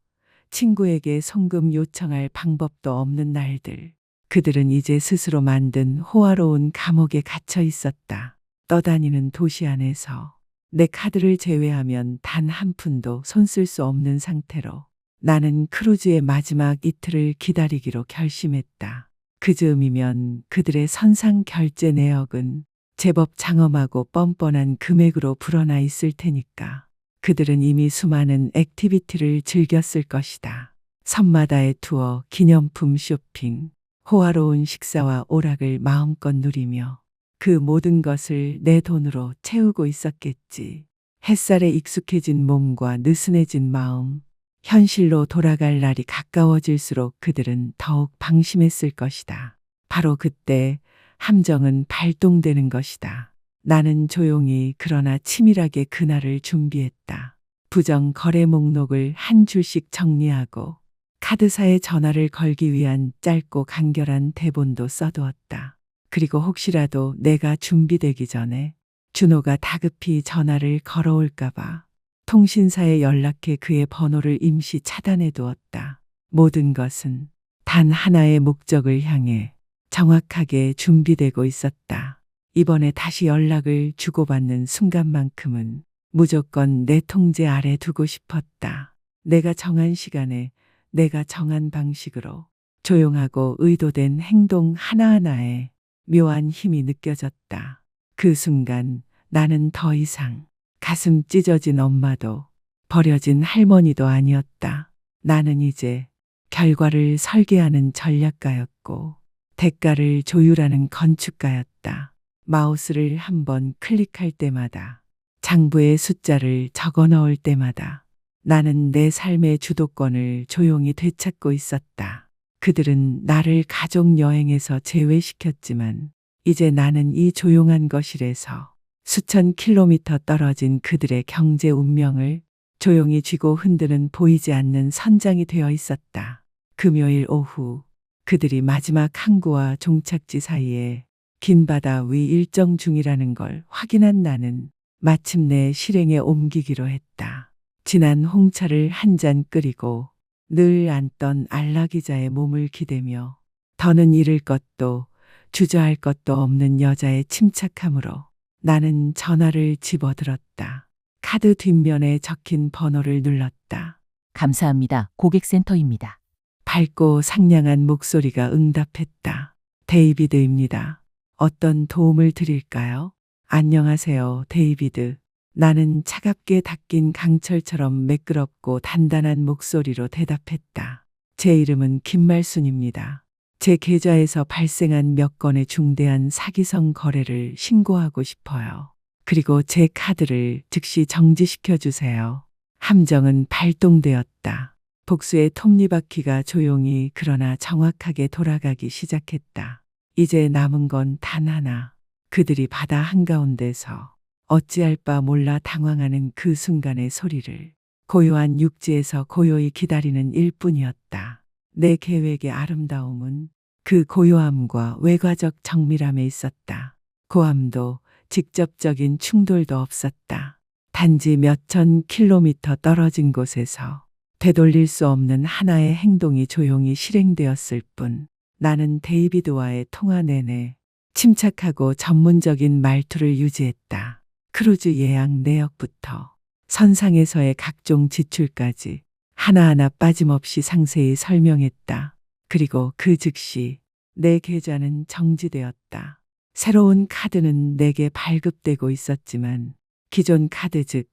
친구에게 송금 요청할 방법도 없는 날들. 그들은 이제 스스로 만든 호화로운 감옥에 갇혀 있었다. 떠다니는 도시 안에서 내 카드를 제외하면 단 한 푼도 손 쓸 수 없는 상태로 나는 크루즈의 마지막 이틀을 기다리기로 결심했다. 그 즈음이면 그들의 선상 결제 내역은 제법 장엄하고 뻔뻔한 금액으로 불어나 있을 테니까. 그들은 이미 수많은 액티비티를 즐겼을 것이다. 섬마다의 투어, 기념품 쇼핑, 호화로운 식사와 오락을 마음껏 누리며 그 모든 것을 내 돈으로 채우고 있었겠지. 햇살에 익숙해진 몸과 느슨해진 마음, 현실로 돌아갈 날이 가까워질수록 그들은 더욱 방심했을 것이다. 바로 그때 함정은 발동되는 것이다. 나는 조용히 그러나 치밀하게 그날을 준비했다. 부정 거래 목록을 한 줄씩 정리하고 카드사에 전화를 걸기 위한 짧고 간결한 대본도 써두었다. 그리고 혹시라도 내가 준비되기 전에 준호가 다급히 전화를 걸어올까봐 통신사에 연락해 그의 번호를 임시 차단해 두었다. 모든 것은 단 하나의 목적을 향해 정확하게 준비되고 있었다. 이번에 다시 연락을 주고받는 순간만큼은 무조건 내 통제 아래 두고 싶었다. 내가 정한 시간에 내가 정한 방식으로 조용하고 의도된 행동 하나하나에 묘한 힘이 느껴졌다. 그 순간 나는 더 이상 가슴 찢어진 엄마도 버려진 할머니도 아니었다. 나는 이제 결과를 설계하는 전략가였고 대가를 조율하는 건축가였다. 마우스를 한번 클릭할 때마다, 장부에 숫자를 적어 넣을 때마다 나는 내 삶의 주도권을 조용히 되찾고 있었다. 그들은 나를 가족 여행에서 제외시켰지만 이제 나는 이 조용한 거실에서 수천 킬로미터 떨어진 그들의 경제 운명을 조용히 쥐고 흔드는 보이지 않는 선장이 되어 있었다. 금요일 오후 그들이 마지막 항구와 종착지 사이에 긴 바다 위 일정 중이라는 걸 확인한 나는 마침내 실행에 옮기기로 했다. 진한 홍차를 한 잔 끓이고 늘 앉던 안라 기자의 몸을 기대며 더는 잃을 것도 주저할 것도 없는 여자의 침착함으로 나는 전화를 집어들었다. 카드 뒷면에 적힌 번호를 눌렀다. 감사합니다. 고객센터입니다. 밝고 상냥한 목소리가 응답했다. 데이비드입니다. 어떤 도움을 드릴까요? 안녕하세요, 데이비드. 나는 차갑게 닦인 강철처럼 매끄럽고 단단한 목소리로 대답했다. 제 이름은 김말순입니다. 제 계좌에서 발생한 몇 건의 중대한 사기성 거래를 신고하고 싶어요. 그리고 제 카드를 즉시 정지시켜 주세요. 함정은 발동되었다. 복수의 톱니바퀴가 조용히 그러나 정확하게 돌아가기 시작했다. 이제 남은 건 단 하나. 그들이 바다 한가운데서 어찌할 바 몰라 당황하는 그 순간의 소리를 고요한 육지에서 고요히 기다리는 일뿐이었다. 내 계획의 아름다움은 그 고요함과 외과적 정밀함에 있었다. 고함도 직접적인 충돌도 없었다. 단지 몇천 킬로미터 떨어진 곳에서 되돌릴 수 없는 하나의 행동이 조용히 실행되었을 뿐 나는 데이비드와의 통화 내내 침착하고 전문적인 말투를 유지했다. 크루즈 예약 내역부터 선상에서의 각종 지출까지 하나하나 빠짐없이 상세히 설명했다. 그리고 그 즉시 내 계좌는 정지되었다. 새로운 카드는 내게 발급되고 있었지만 기존 카드 즉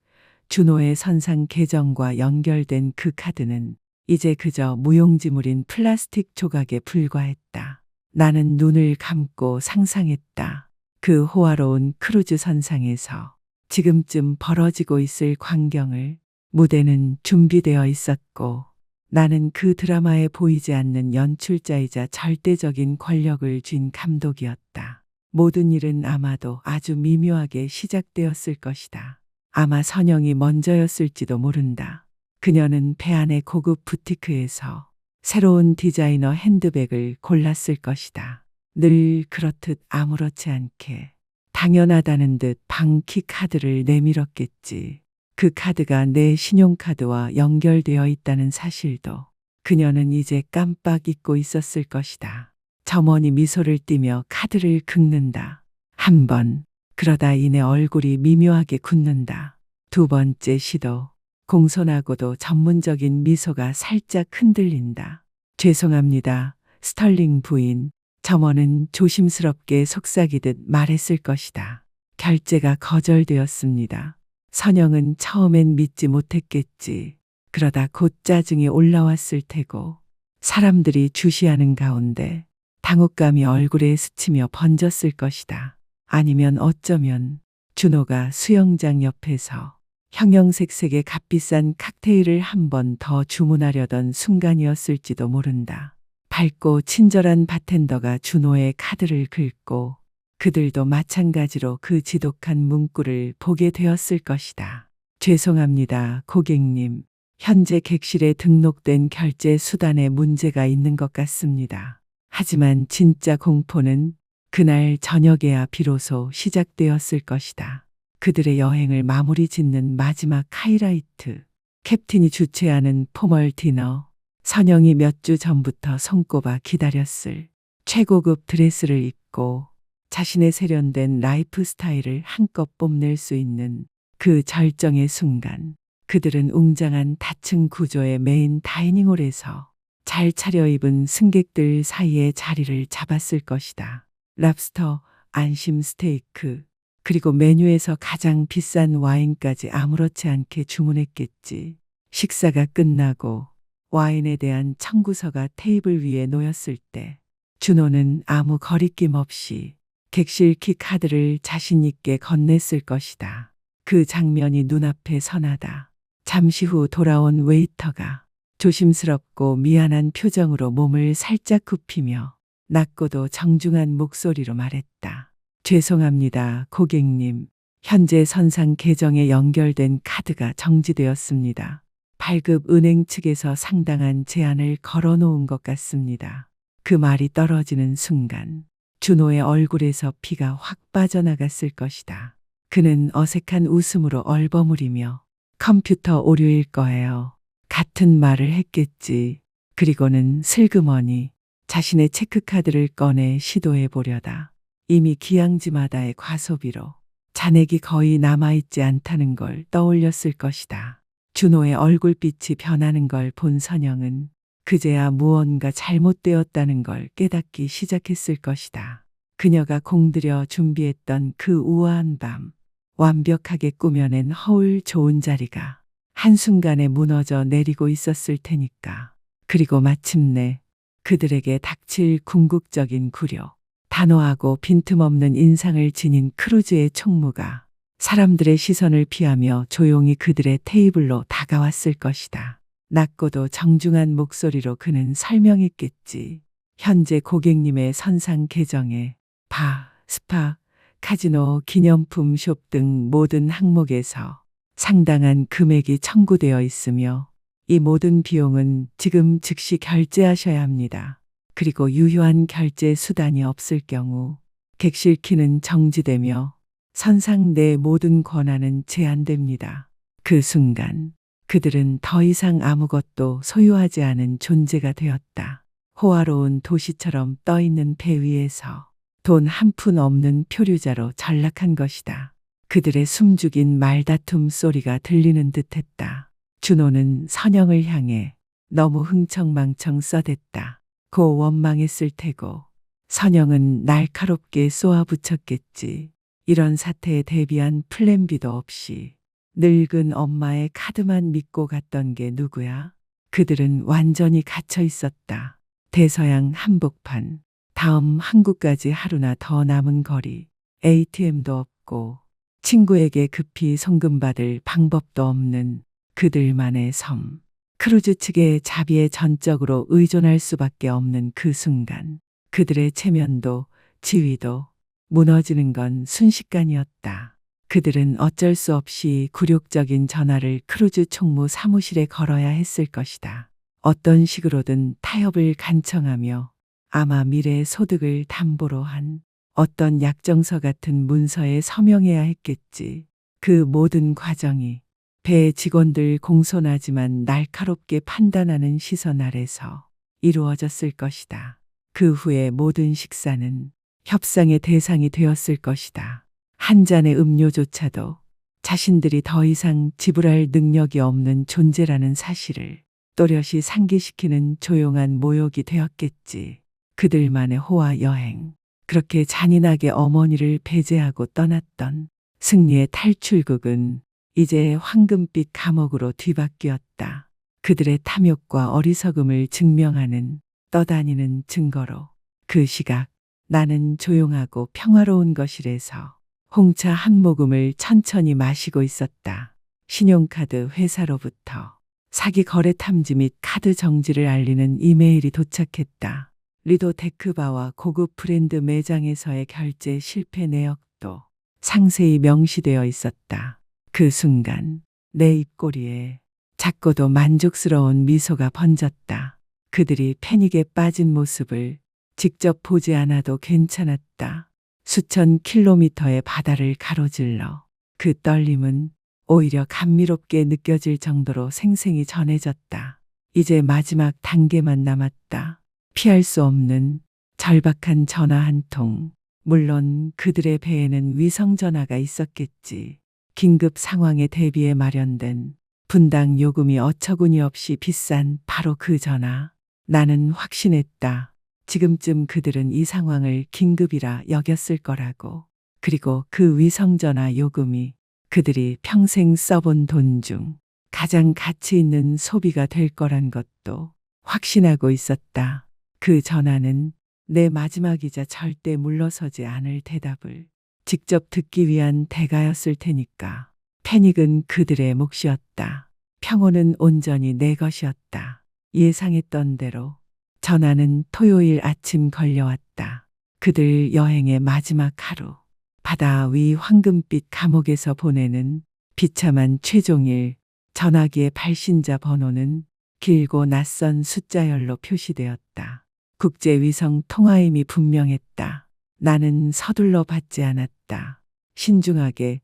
준호의 선상 계정과 연결된 그 카드는 이제 그저 무용지물인 플라스틱 조각에 불과했다. 나는 눈을 감고 상상했다. 그 호화로운 크루즈 선상에서 지금쯤 벌어지고 있을 광경을. 무대는 준비되어 있었고 나는 그 드라마에 보이지 않는 연출자이자 절대적인 권력을 쥔 감독이었다. 모든 일은 아마도 아주 미묘하게 시작되었을 것이다. 아마 선영이 먼저였을지도 모른다. 그녀는 배 안의 고급 부티크에서 새로운 디자이너 핸드백을 골랐을 것이다. 늘 그렇듯 아무렇지 않게 당연하다는 듯 방키 카드를 내밀었겠지. 그 카드가 내 신용카드와 연결되어 있다는 사실도 그녀는 이제 깜빡 잊고 있었을 것이다. 점원이 미소를 띠며 카드를 긁는다. 한 번, 그러다 이내 얼굴이 미묘하게 굳는다. 두 번째 시도, 공손하고도 전문적인 미소가 살짝 흔들린다. 죄송합니다, 스털링 부인. 점원은 조심스럽게 속삭이듯 말했을 것이다. 결제가 거절되었습니다. 선영은 처음엔 믿지 못했겠지. 그러다 곧 짜증이 올라왔을 테고 사람들이 주시하는 가운데 당혹감이 얼굴에 스치며 번졌을 것이다. 아니면 어쩌면 준호가 수영장 옆에서 형형색색의 값비싼 칵테일을 한 번 더 주문하려던 순간이었을지도 모른다. 밝고 친절한 바텐더가 준호의 카드를 긁고 그들도 마찬가지로 그 지독한 문구를 보게 되었을 것이다. 죄송합니다, 고객님. 현재 객실에 등록된 결제 수단에 문제가 있는 것 같습니다. 하지만 진짜 공포는 그날 저녁에야 비로소 시작되었을 것이다. 그들의 여행을 마무리 짓는 마지막 하이라이트. 캡틴이 주최하는 포멀 디너. 선영이 몇 주 전부터 손꼽아 기다렸을 최고급 드레스를 입고 자신의 세련된 라이프 스타일을 한껏 뽐낼 수 있는 그 절정의 순간, 그들은 웅장한 다층 구조의 메인 다이닝홀에서 잘 차려입은 승객들 사이에 자리를 잡았을 것이다. 랍스터, 안심 스테이크, 그리고 메뉴에서 가장 비싼 와인까지 아무렇지 않게 주문했겠지. 식사가 끝나고 와인에 대한 청구서가 테이블 위에 놓였을 때 준호는 아무 거리낌 없이 객실 키 카드를 자신 있게 건넸을 것이다. 그 장면이 눈앞에 선하다. 잠시 후 돌아온 웨이터가 조심스럽고 미안한 표정으로 몸을 살짝 굽히며 낮고도 정중한 목소리로 말했다. 죄송합니다, 고객님. 현재 선상 계정에 연결된 카드가 정지되었습니다. 발급 은행 측에서 상당한 제한을 걸어놓은 것 같습니다. 그 말이 떨어지는 순간 준호의 얼굴에서 피가 확 빠져나갔을 것이다. 그는 어색한 웃음으로 얼버무리며 컴퓨터 오류일 거예요. 같은 말을 했겠지. 그리고는 슬그머니 자신의 체크카드를 꺼내 시도해 보려다 이미 기양지마다의 과소비로 잔액이 거의 남아있지 않다는 걸 떠올렸을 것이다. 준호의 얼굴빛이 변하는 걸 본 선영은 그제야 무언가 잘못되었다는 걸 깨닫기 시작했을 것이다. 그녀가 공들여 준비했던 그 우아한 밤, 완벽하게 꾸며낸 허울 좋은 자리가 한순간에 무너져 내리고 있었을 테니까. 그리고 마침내 그들에게 닥칠 궁극적인 구려, 단호하고 빈틈없는 인상을 지닌 크루즈의 총무가 사람들의 시선을 피하며 조용히 그들의 테이블로 다가왔을 것이다. 낮고도 정중한 목소리로 그는 설명했겠지. 현재 고객님의 선상 계정에 바, 스파, 카지노, 기념품 숍 등 모든 항목에서 상당한 금액이 청구되어 있으며 이 모든 비용은 지금 즉시 결제하셔야 합니다. 그리고 유효한 결제 수단이 없을 경우 객실키는 정지되며 선상 내 모든 권한은 제한됩니다. 그 순간 그들은 더 이상 아무것도 소유하지 않은 존재가 되었다. 호화로운 도시처럼 떠있는 배 위에서 돈 한 푼 없는 표류자로 전락한 것이다. 그들의 숨죽인 말다툼 소리가 들리는 듯했다. 준호는 선영을 향해 너무 흥청망청 써댔다. 고 원망했을 테고 선영은 날카롭게 쏘아붙였겠지. 이런 사태에 대비한 플랜 B도 없이 늙은 엄마의 카드만 믿고 갔던 게 누구야? 그들은 완전히 갇혀 있었다. 대서양 한복판, 다음 항구까지 하루나 더 남은 거리, ATM도 없고 친구에게 급히 송금받을 방법도 없는 그들만의 섬. 크루즈 측의 자비에 전적으로 의존할 수밖에 없는 그 순간, 그들의 체면도 지위도 무너지는 건 순식간이었다. 그들은 어쩔 수 없이 굴욕적인 전화를 크루즈 총무 사무실에 걸어야 했을 것이다. 어떤 식으로든 타협을 간청하며 아마 미래의 소득을 담보로 한 어떤 약정서 같은 문서에 서명해야 했겠지. 그 모든 과정이 배 직원들 공손하지만 날카롭게 판단하는 시선 아래서 이루어졌을 것이다. 그 후에 모든 식사는 협상의 대상이 되었을 것이다. 한 잔의 음료조차도 자신들이 더 이상 지불할 능력이 없는 존재라는 사실을 또렷이 상기시키는 조용한 모욕이 되었겠지. 그들만의 호화 여행. 그렇게 잔인하게 어머니를 배제하고 떠났던 승리의 탈출극은 이제 황금빛 감옥으로 뒤바뀌었다. 그들의 탐욕과 어리석음을 증명하는 떠다니는 증거로. 그 시각 나는 조용하고 평화로운 거실에서 홍차 한 모금을 천천히 마시고 있었다. 신용카드 회사로부터 사기 거래 탐지 및 카드 정지를 알리는 이메일이 도착했다. 리도 데크바와 고급 브랜드 매장에서의 결제 실패 내역도 상세히 명시되어 있었다. 그 순간 내 입꼬리에 작고도 만족스러운 미소가 번졌다. 그들이 패닉에 빠진 모습을 직접 보지 않아도 괜찮았다. 수천 킬로미터의 바다를 가로질러 그 떨림은 오히려 감미롭게 느껴질 정도로 생생히 전해졌다. 이제 마지막 단계만 남았다. 피할 수 없는 절박한 전화 한 통. 물론 그들의 배에는 위성전화가 있었겠지. 긴급 상황에 대비해 마련된 분당 요금이 어처구니 없이 비싼 바로 그 전화. 나는 확신했다. 지금쯤 그들은 이 상황을 긴급이라 여겼을 거라고. 그리고 그 위성전화 요금이 그들이 평생 써본 돈 중 가장 가치 있는 소비가 될 거란 것도 확신하고 있었다. 그 전화는 내 마지막이자 절대 물러서지 않을 대답을 직접 듣기 위한 대가였을 테니까. 패닉은 그들의 몫이었다. 평온은 온전히 내 것이었다. 예상했던 대로 전화는 토요일 아침 걸려왔다. 그들 여행의 마지막 하루. 바다 위 황금빛 감옥에서 보내는 비참한 최종일. 전화기의 발신자 번호는 길고 낯선 숫자열로 표시되었다. 국제위성 통화임이 분명했다. 나는 서둘러 받지 않았다. 신중하게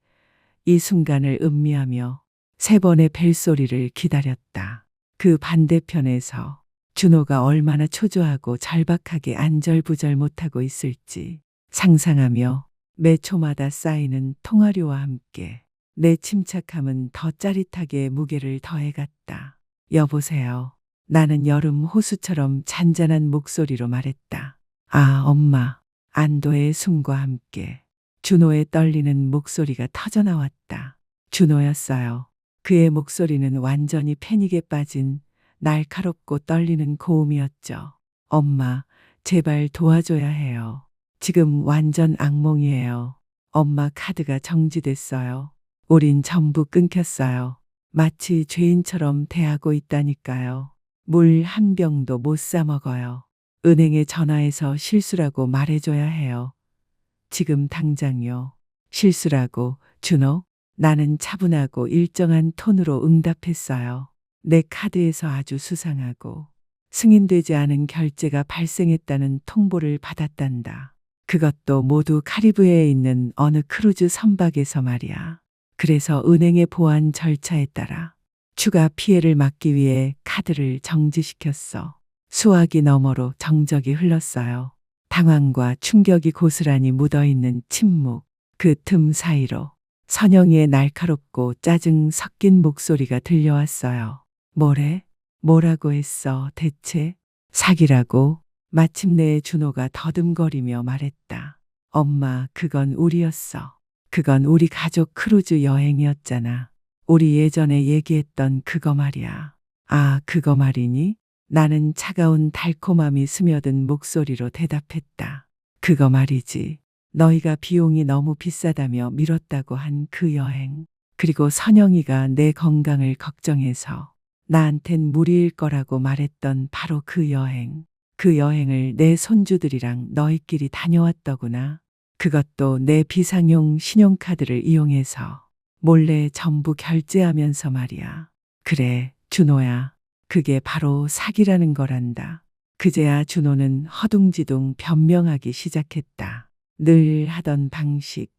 이 순간을 음미하며 3번의 벨소리를 기다렸다. 그 반대편에서 준호가 얼마나 초조하고 절박하게 안절부절 못하고 있을지 상상하며 매 초마다 쌓이는 통화료와 함께 내 침착함은 더 짜릿하게 무게를 더해갔다. 여보세요. 나는 여름 호수처럼 잔잔한 목소리로 말했다. 아, 엄마. 안도의 숨과 함께 준호의 떨리는 목소리가 터져나왔다. 준호였어요. 그의 목소리는 완전히 패닉에 빠진 날카롭고 떨리는 고음이었죠. 엄마, 제발 도와줘야 해요. 지금 완전 악몽이에요. 엄마 카드가 정지됐어요. 우린 전부 끊겼어요. 마치 죄인처럼 대하고 있다니까요. 물 한 병도 못 사 먹어요. 은행에 전화해서 실수라고 말해줘야 해요. 지금 당장요. 실수라고, 준호. 나는 차분하고 일정한 톤으로 응답했어요. 내 카드에서 아주 수상하고 승인되지 않은 결제가 발생했다는 통보를 받았단다. 그것도 모두 카리브해에 있는 어느 크루즈 선박에서 말이야. 그래서 은행의 보안 절차에 따라 추가 피해를 막기 위해 카드를 정지시켰어. 수화기 너머로 정적이 흘렀어요. 당황과 충격이 고스란히 묻어있는 침묵. 그 틈 사이로 선영이의 날카롭고 짜증 섞인 목소리가 들려왔어요. 뭐래? 뭐라고 했어, 대체? 사기라고? 마침내 준호가 더듬거리며 말했다. 엄마, 그건 우리였어. 그건 우리 가족 크루즈 여행이었잖아. 우리 예전에 얘기했던 그거 말이야. 아, 그거 말이니? 나는 차가운 달콤함이 스며든 목소리로 대답했다. 그거 말이지. 너희가 비용이 너무 비싸다며 미뤘다고 한 그 여행. 그리고 선영이가 내 건강을 걱정해서 나한텐 무리일 거라고 말했던 바로 그 여행. 그 여행을 내 손주들이랑 너희끼리 다녀왔더구나. 그것도 내 비상용 신용카드를 이용해서 몰래 전부 결제하면서 말이야. 그래, 준호야. 그게 바로 사기라는 거란다. 그제야 준호는 허둥지둥 변명하기 시작했다. 늘 하던 방식,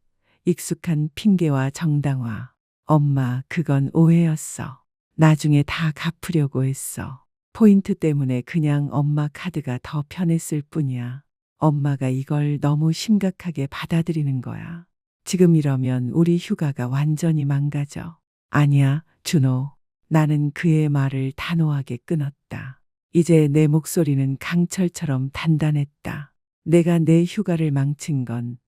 익숙한 핑계와 정당화. 엄마, 그건 오해였어. 나중에 다 갚으려고 했어. 포인트 때문에 그냥 엄마 카드가 더 편했을 뿐이야. 엄마가 이걸 너무 심각하게 받아들이는 거야. 지금 이러면 우리 휴가가 완전히 망가져. 아니야, 준호. 나는 그의 말을 단호하게 끊었다. 이제 내 목소리는 강철처럼 단단했다. 내가 내 휴가를 망친 건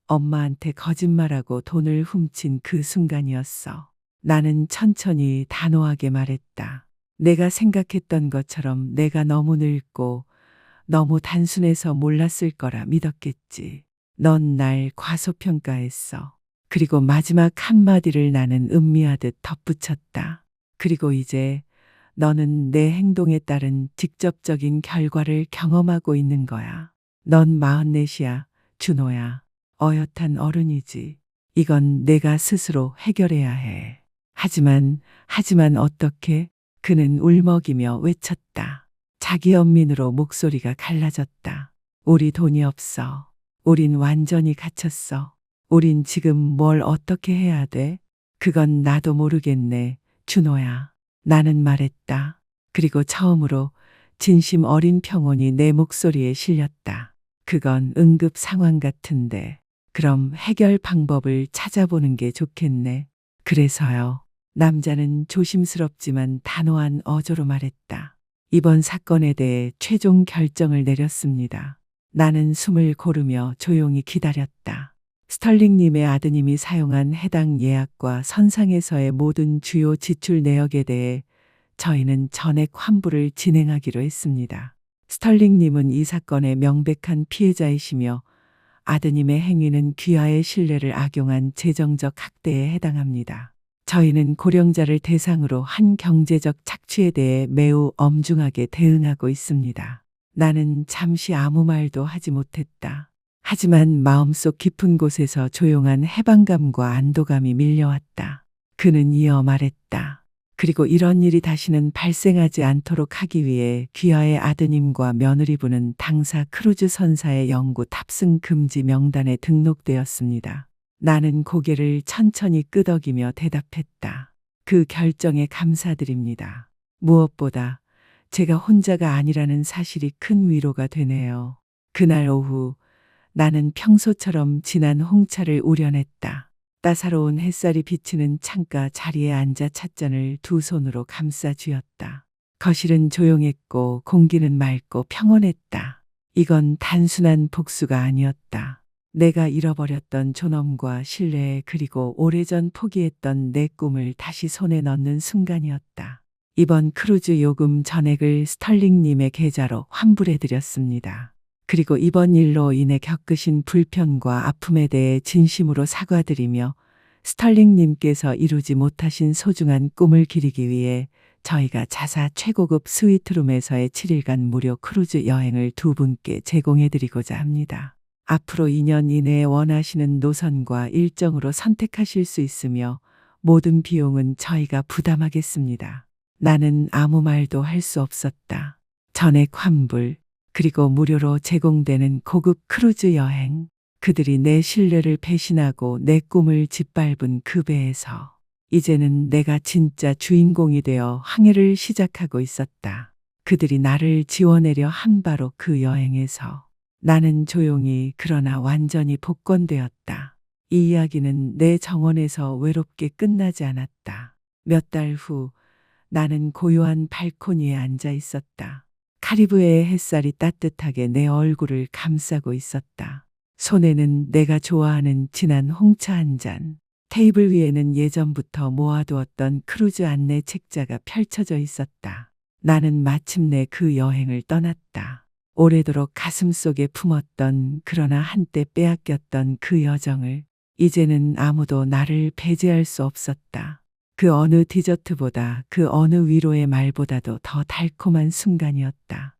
엄마한테 거짓말하고 돈을 훔친 그 순간이었어. 나는 천천히 단호하게 말했다. 내가 생각했던 것처럼 내가 너무 늙고 너무 단순해서 몰랐을 거라 믿었겠지. 넌 날 과소평가했어. 그리고 마지막 한마디를 나는 음미하듯 덧붙였다. 그리고 이제 너는 내 행동에 따른 직접적인 결과를 경험하고 있는 거야. 넌 44이야, 준호야. 어엿한 어른이지. 이건 내가 스스로 해결해야 해. 하지만 어떻게? 그는 울먹이며 외쳤다. 자기 연민으로 목소리가 갈라졌다. 우리 돈이 없어. 우린 완전히 갇혔어. 우린 지금 뭘 어떻게 해야 돼? 그건 나도 모르겠네, 준호야. 나는 말했다. 그리고 처음으로 진심 어린 평온이 내 목소리에 실렸다. 그건 응급 상황 같은데. 그럼 해결 방법을 찾아보는 게 좋겠네. 그래서요. 남자는 조심스럽지만 단호한 어조로 말했다. 이번 사건에 대해 최종 결정을 내렸습니다. 나는 숨을 고르며 조용히 기다렸다. 스털링님의 아드님이 사용한 해당 예약과 선상에서의 모든 주요 지출 내역에 대해 저희는 전액 환불을 진행하기로 했습니다. 스털링님은 이 사건의 명백한 피해자이시며 아드님의 행위는 귀하의 신뢰를 악용한 재정적 학대에 해당합니다. 저희는 고령자를 대상으로 한 경제적 착취에 대해 매우 엄중하게 대응하고 있습니다. 나는 잠시 아무 말도 하지 못했다. 하지만 마음속 깊은 곳에서 조용한 해방감과 안도감이 밀려왔다. 그는 이어 말했다. 그리고 이런 일이 다시는 발생하지 않도록 하기 위해 귀하의 아드님과 며느리분은 당사 크루즈 선사의 영구 탑승 금지 명단에 등록되었습니다. 나는 고개를 천천히 끄덕이며 대답했다. 그 결정에 감사드립니다. 무엇보다 제가 혼자가 아니라는 사실이 큰 위로가 되네요. 그날 오후 나는 평소처럼 진한 홍차를 우려냈다. 따사로운 햇살이 비치는 창가 자리에 앉아 찻잔을 두 손으로 감싸 쥐었다. 거실은 조용했고 공기는 맑고 평온했다. 이건 단순한 복수가 아니었다. 내가 잃어버렸던 존엄과 신뢰 그리고 오래전 포기했던 내 꿈을 다시 손에 넣는 순간이었다. 이번 크루즈 요금 전액을 스털링님의 계좌로 환불해드렸습니다. 그리고 이번 일로 인해 겪으신 불편과 아픔에 대해 진심으로 사과드리며 스털링님께서 이루지 못하신 소중한 꿈을 기리기 위해 저희가 자사 최고급 스위트룸에서의 7일간 무료 크루즈 여행을 두 분께 제공해드리고자 합니다. 앞으로 2년 이내에 원하시는 노선과 일정으로 선택하실 수 있으며 모든 비용은 저희가 부담하겠습니다. 나는 아무 말도 할 수 없었다. 전액 환불, 그리고 무료로 제공되는 고급 크루즈 여행. 그들이 내 신뢰를 배신하고 내 꿈을 짓밟은 그 배에서 이제는 내가 진짜 주인공이 되어 항해를 시작하고 있었다. 그들이 나를 지워내려 한 바로 그 여행에서 나는 조용히 그러나 완전히 복권되었다. 이 이야기는 내 정원에서 외롭게 끝나지 않았다. 몇 달 후 나는 고요한 발코니에 앉아 있었다. 카리브해의 햇살이 따뜻하게 내 얼굴을 감싸고 있었다. 손에는 내가 좋아하는 진한 홍차 한 잔, 테이블 위에는 예전부터 모아두었던 크루즈 안내 책자가 펼쳐져 있었다. 나는 마침내 그 여행을 떠났다. 오래도록 가슴속에 품었던 그러나 한때 빼앗겼던 그 여정을 이제는 아무도 나를 배제할 수 없었다. 그 어느 디저트보다 그 어느 위로의 말보다도 더 달콤한 순간이었다.